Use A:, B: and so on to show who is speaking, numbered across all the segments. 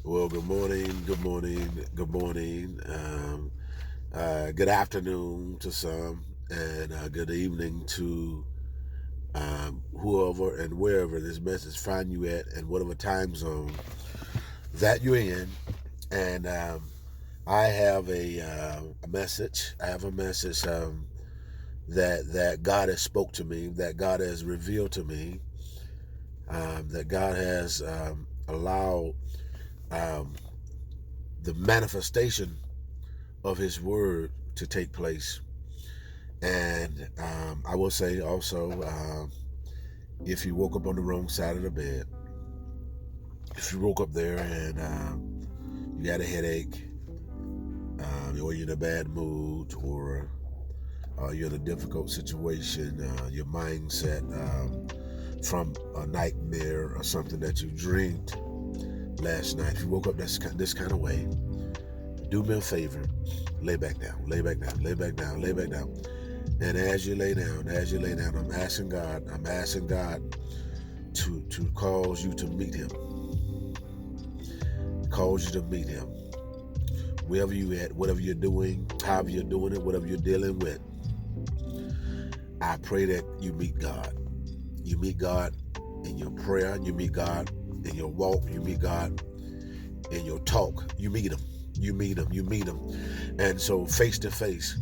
A: Well, good morning, good morning, good morning. Good afternoon to some, and good evening to whoever and wherever this message find you at, and whatever time zone that you're in. And I have a message. I have a message that God has spoke to me, that God has revealed to me, that God has allowed um, the manifestation of His Word to take place. And I will say also, if you woke up on the wrong side of the bed, if you woke up there and you got a headache, or you're in a bad mood, or you're in a difficult situation, your mindset from a nightmare or something that you dreamed last night, if you woke up this kind of way, do me a favor, lay back down, lay back down, lay back down, lay back down. And as you lay down, I'm asking God to cause you to meet Him. Cause you to meet Him. Wherever you at, whatever you're doing, however you're doing it, whatever you're dealing with, I pray that you meet God. You meet God in your prayer, you meet God in your walk, you meet God in your talk, you meet Him. You meet Him, you meet Him. And so face to face,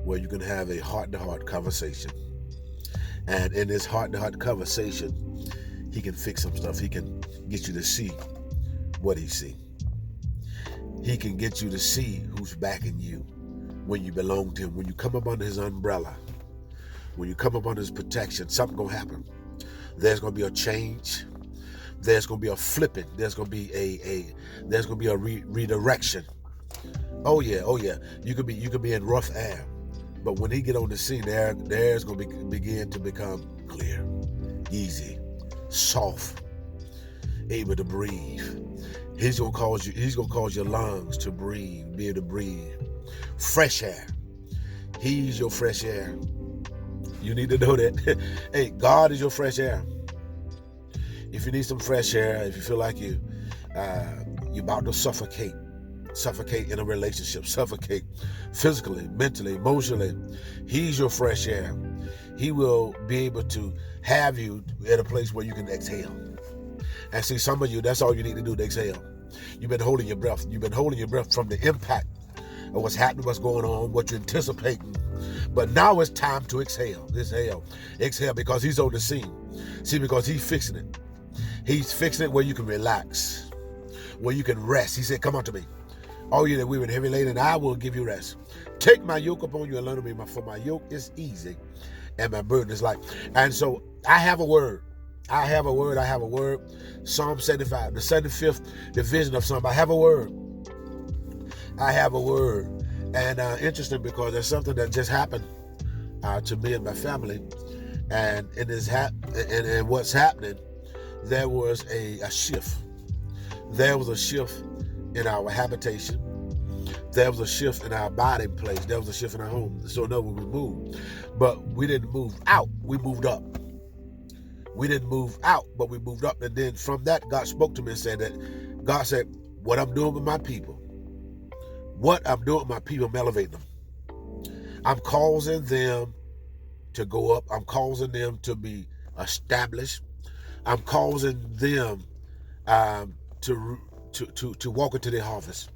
A: where you can have a heart-to-heart conversation. And in this heart-to-heart conversation, He can fix some stuff. He can get you to see what He see. He can get you to see who's backing you when you belong to Him. When you come up under His umbrella, when you come up under His protection, something gonna happen. There's gonna be a change. There's gonna be a flipping. There's gonna be a redirection. Oh yeah. You could be in rough air, but when He get on the scene, there's gonna begin to become clear, easy, soft, able to breathe. He's gonna cause your lungs to breathe, be able to breathe. Fresh air. He's your fresh air. You need to know that. Hey, God is your fresh air. If you need some fresh air, if you feel like you're about to suffocate in a relationship, suffocate physically, mentally, emotionally, He's your fresh air. He will be able to have you at a place where you can exhale. And see, some of you, that's all you need to do, to exhale. You've been holding your breath. You've been holding your breath from the impact of what's happening, what's going on, what you're anticipating. But now it's time to exhale. Exhale, because He's on the scene. See, because He's fixing it. He's fixing it where you can relax, where you can rest. He said, come unto me, all you that weary and heavy laden, and I will give you rest. Take my yoke upon you and learn of me, for my yoke is easy and my burden is light. And so I have a word. Psalm 75, the 75th division of Psalm. I have a word. And interesting, because there's something that just happened to me and my family. And and what's happening, there was a shift. There was a shift in our habitation. There was a shift in our abiding place. There was a shift in our home. So no, we moved. But we didn't move out. We moved up. We didn't move out, but we moved up. And then from that, God spoke to me and said that God said, what I'm doing with my people, I'm elevating them. I'm causing them to go up. I'm causing them to be established. I'm causing them to walk into their harvest,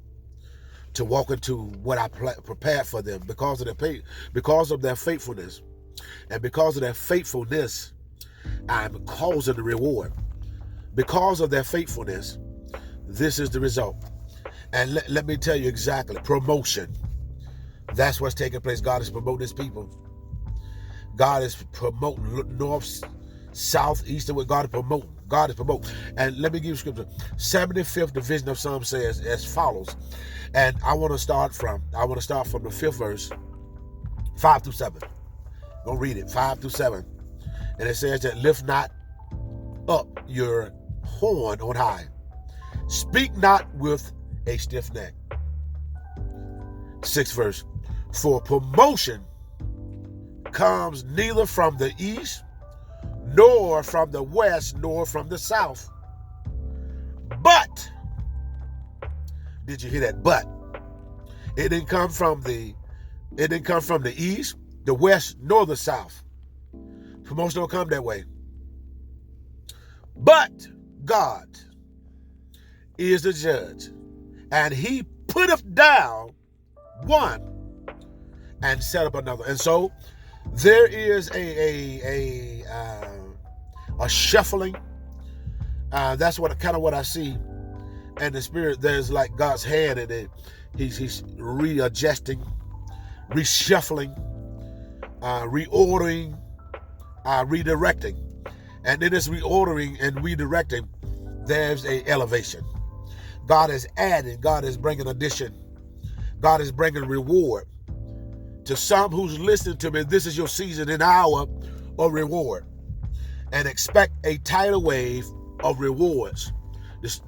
A: to walk into what I prepared for them because of their faithfulness. And because of their faithfulness, I'm causing the reward. Because of their faithfulness, this is the result. And let me tell you exactly, promotion. That's what's taking place. God is promoting His people. God is promoting north, south, east, and west. God is promoting. And let me give you scripture. 75th division of Psalm says as follows. And I want to start from the 5th verse, 5 through 7. Go read it, 5 through 7. And it says that lift not up your horn on high. Speak not with a stiff neck. 6th verse. For promotion comes neither from the east, nor from the west, nor from the south, but Did you hear that? But it didn't come from the east, the west, nor the south. Promotion don't come that way. But God is the judge, and he putteth down one and set up another. And so there is a shuffling. That's what I see in the spirit. There's like God's hand in it. He's readjusting, reshuffling, reordering, redirecting. And in this reordering and redirecting, there's a elevation. God is adding, God is bringing addition, God is bringing reward. To some who's listening to me, this is your season and hour of reward. And expect a tidal wave of rewards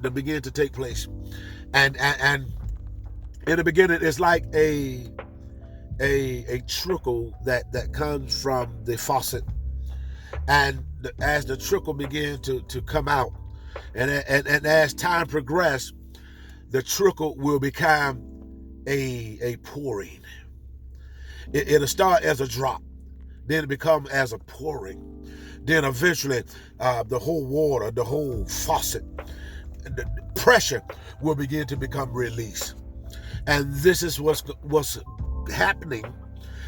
A: to begin to take place. And in the beginning, it's like a trickle that comes from the faucet. And as the trickle began to come out, and as time progresses, the trickle will become a pouring. It'll start as a drop, then it become as a pouring. Then eventually, the whole water, the whole faucet, the pressure will begin to become released. And this is what's happening,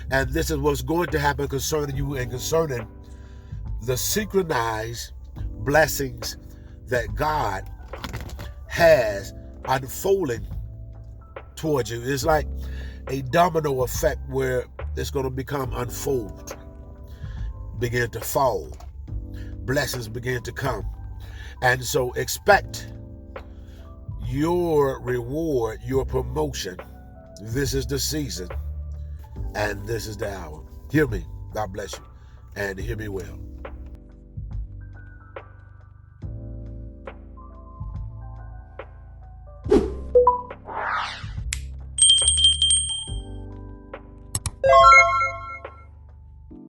A: and this is what's going to happen concerning you and concerning the synchronized blessings that God has unfolding towards you. It's like a domino effect where it's going to become unfold, begin to fall, blessings begin to come. And so expect your reward, your promotion. This is the season and this is the hour. Hear me. God bless you, and hear me well.